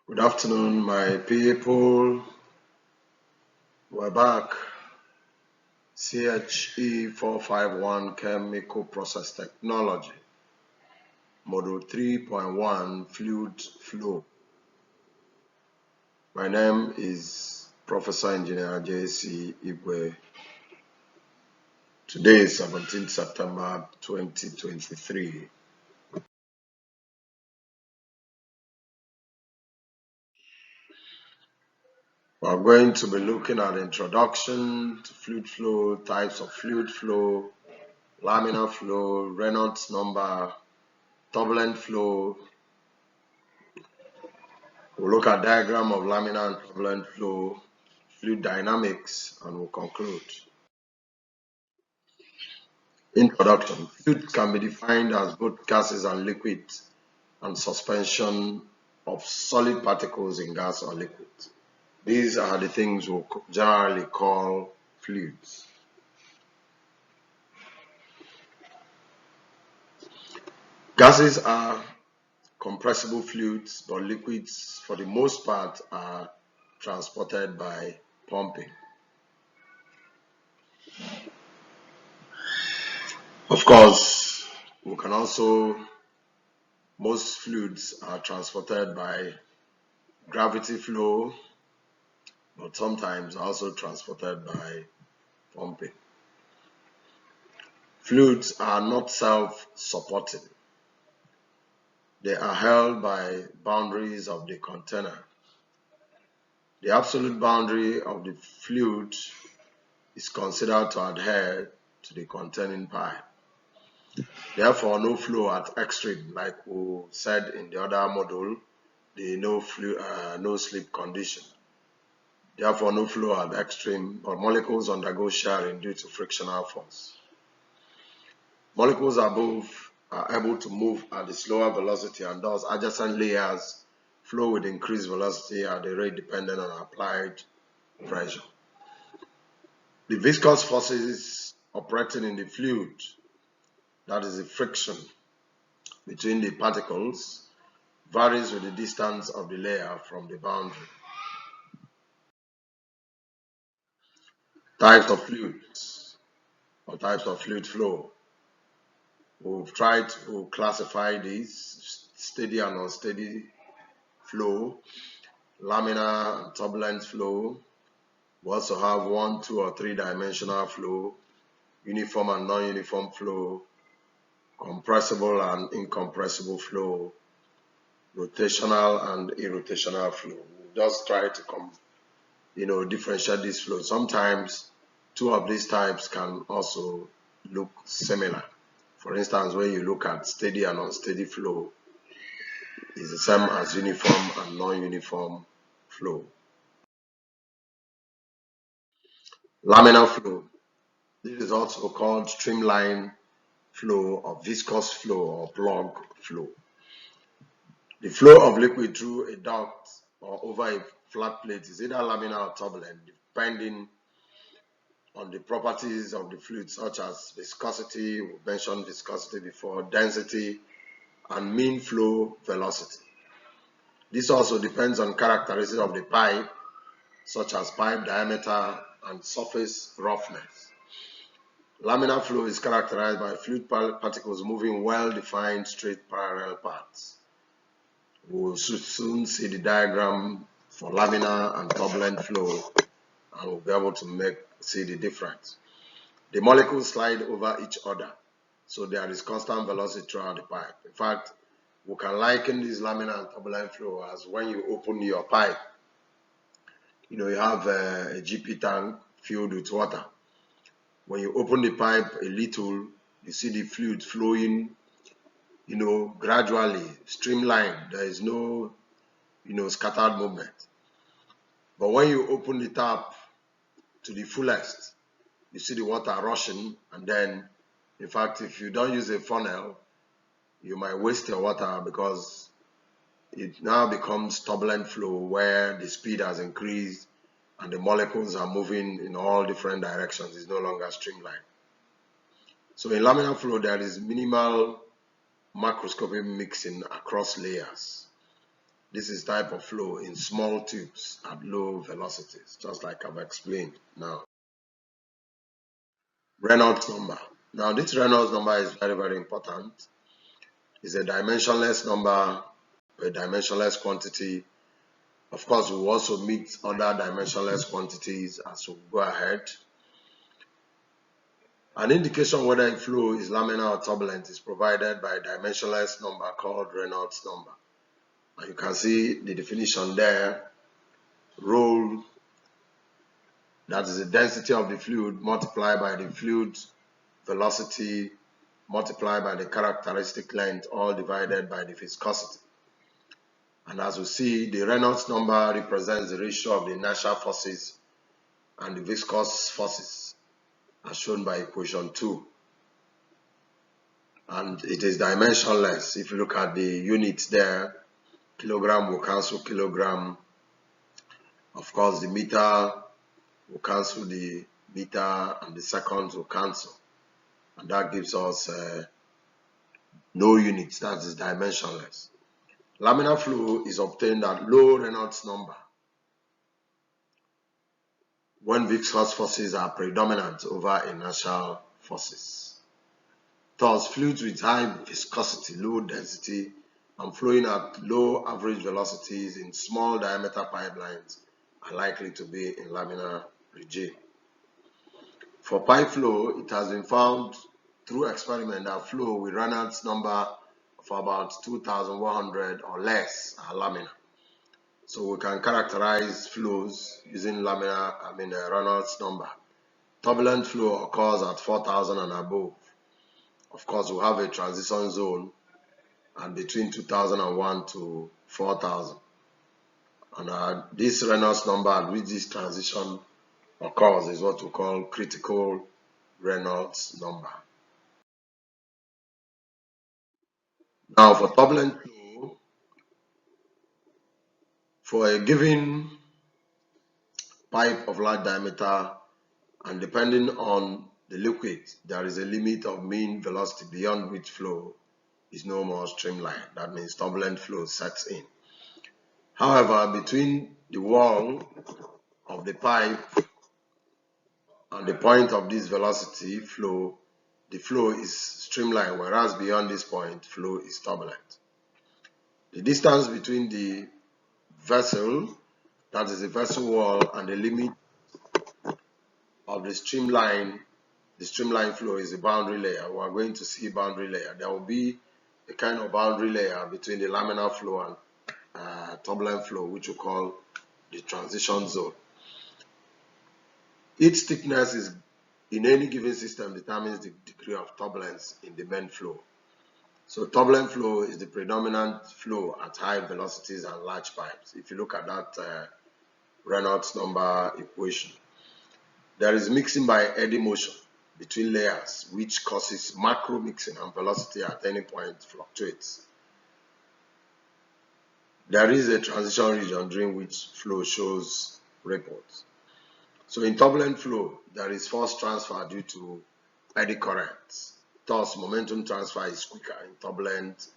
Good afternoon, my people. We're back. CHE 451 Chemical Process Technology, Module 3.1 Fluid Flow. My name is Professor Engineer J.C. Igwe. Today is 17th September 2023. We're going to be looking at introduction to fluid flow, types of fluid flow, laminar flow, Reynolds number, turbulent flow. We'll look at diagram of laminar and turbulent flow, fluid dynamics, and we'll conclude. Introduction. Fluid can be defined as both gases and liquids and suspension of solid particles in gas or liquid. These are the things we'll generally call fluids. Gases are compressible fluids, but liquids, for the most part, are transported by pumping. Of course, we can also, most fluids are transported by gravity flow, but sometimes also transported by pumping. Fluids are not self-supporting. They are held by boundaries of the container. The absolute boundary of the fluid is considered to adhere to the containing pipe. Therefore, no flow at extreme, like we said in the other module, the no slip condition. Therefore, no flow at extreme, but molecules undergo shearing due to frictional force. Molecules above are able to move at a slower velocity, and thus adjacent layers flow with increased velocity at a rate dependent on applied pressure. The viscous forces operating in the fluid, that is the friction between the particles, varies with the distance of the layer from the boundary. Types of fluids or types of fluid flow. We've tried to classify these: steady and unsteady flow, laminar and turbulent flow. We also have 1, 2, or 3-dimensional flow, uniform and non-uniform flow, compressible and incompressible flow, rotational and irrotational flow. We just try to differentiate these flows. Sometimes two of these types can also look similar. For instance, when you look at steady and unsteady flow, it's the same as uniform and non-uniform flow. Laminar flow. This is also called streamline flow or viscous flow or plug flow. The flow of liquid through a duct or over a flat plate is either laminar or turbulent, depending on the properties of the fluid, such as viscosity, we mentioned viscosity before, density, and mean flow velocity. This also depends on characteristics of the pipe, such as pipe diameter and surface roughness. Laminar flow is characterized by fluid particles moving well-defined straight parallel paths. We will soon see the diagram for laminar and turbulent flow, and we'll be able to see the difference. The molecules slide over each other, so there is constant velocity throughout the pipe. In fact, we can liken this laminar and turbulent flow as when you open your pipe. You have a GP tank filled with water. When you open the pipe a little, you see the fluid flowing, gradually, streamlined. There is no, scattered movement. But when you open the tap to the fullest, you see the water rushing, and then, in fact, if you don't use a funnel, you might waste your water because it now becomes turbulent flow where the speed has increased and the molecules are moving in all different directions. It's no longer streamlined. So in laminar flow, there is minimal macroscopic mixing across layers. This is type of flow in small tubes at low velocities, just like I've explained now. Reynolds number. Now this Reynolds number is very, very important. It's a dimensionless number, a dimensionless quantity. Of course, we'll also meet other dimensionless quantities as we go ahead. An indication whether a flow is laminar or turbulent is provided by a dimensionless number called Reynolds number. And you can see the definition there. Rho, that is the density of the fluid multiplied by the fluid velocity multiplied by the characteristic length, all divided by the viscosity. And as we see, the Reynolds number represents the ratio of the inertial forces and the viscous forces, as shown by equation 2. And it is dimensionless. If you look at the units there, kilogram will cancel kilogram. Of course, the meter will cancel the meter, and the seconds will cancel. And that gives us no units. That is dimensionless. Laminar flow is obtained at low Reynolds number when viscous forces are predominant over inertial forces. Thus, fluids with high viscosity, low density, and flowing at low average velocities in small diameter pipelines are likely to be in laminar regime. For pipe flow, it has been found through experiment that flow with Reynolds number of about 2,100 or less are laminar. So we can characterize flows using Reynolds number. Turbulent flow occurs at 4,000 and above. Of course, we have a transition zone and between 2001 to 4,000. And this Reynolds number at which this transition occurs is what we call critical Reynolds number. Now for turbulent flow, for a given pipe of large diameter, and depending on the liquid, there is a limit of mean velocity beyond which flow is no more streamlined. That means turbulent flow sets in. However, between the wall of the pipe and the point of this velocity flow, the flow is streamlined, whereas beyond this point, flow is turbulent. The distance between the vessel, that is the vessel wall, and the limit of the streamline flow is the boundary layer. We are going to see boundary layer. There will be a kind of boundary layer between the laminar flow and turbulent flow, which we call the transition zone. Its thickness is in any given system determines the degree of turbulence in the main flow. So turbulent flow is the predominant flow at high velocities and large pipes. If you look at that Reynolds number equation, there is mixing by eddy motion between layers, which causes macro mixing, and velocity at any point fluctuates. There is a transition region during which flow shows ripples. So in turbulent flow, there is force transfer due to eddy currents. Thus, momentum transfer is quicker in turbulent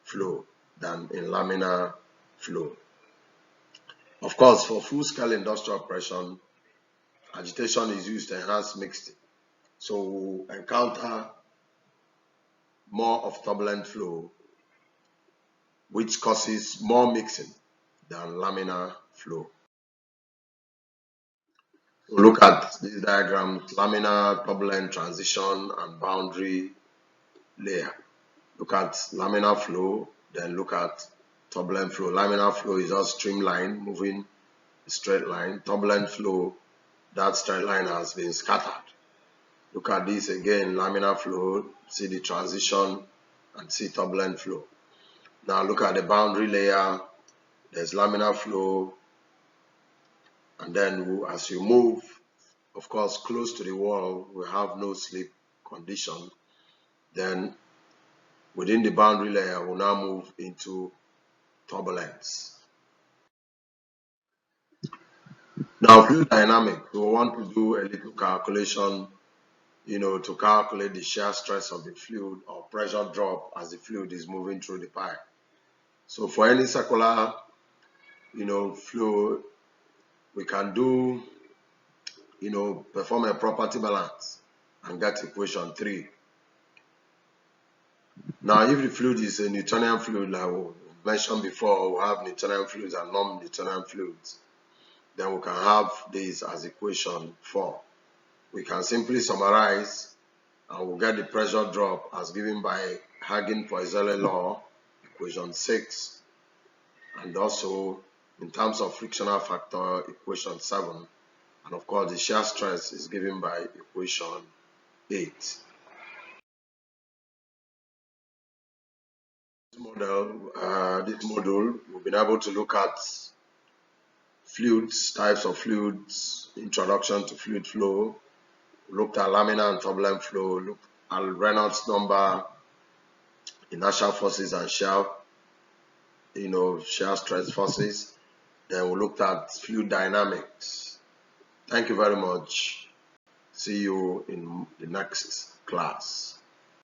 flow than in laminar flow. Of course, for full-scale industrial operation, agitation is used to enhance mixing. So we'll encounter more of turbulent flow, which causes more mixing than laminar flow. We'll look at this diagram: laminar, turbulent, transition, and boundary layer. Look at laminar flow, then look at turbulent flow. Laminar flow is just streamlined, moving a straight line. Turbulent flow, that straight line has been scattered. Look at this again: laminar flow, see the transition, and see turbulent flow. Now look at the boundary layer. There's laminar flow, and then as you move, of course, close to the wall, we have no slip condition. Then within the boundary layer, we'll now move into turbulence. Now, fluid dynamics, we want to do a little calculation, to calculate the shear stress of the fluid or pressure drop as the fluid is moving through the pipe. So for any circular flow, we can do, perform a property balance and get equation 3. Now, if the fluid is a Newtonian fluid, like we mentioned before, we have Newtonian fluids and non-Newtonian fluids. Then we can have this as equation 4. We can simply summarize and we'll get the pressure drop as given by Hagen-Poiseuille law, equation 6. And also, in terms of frictional factor, equation 7. And of course, the shear stress is given by equation 8. This module, we've been able to look at fluids, types of fluids, introduction to fluid flow, looked at laminar and turbulent flow, looked at Reynolds number, inertial forces and shear stress forces. Then we looked at fluid dynamics. Thank you very much. See you in the next class.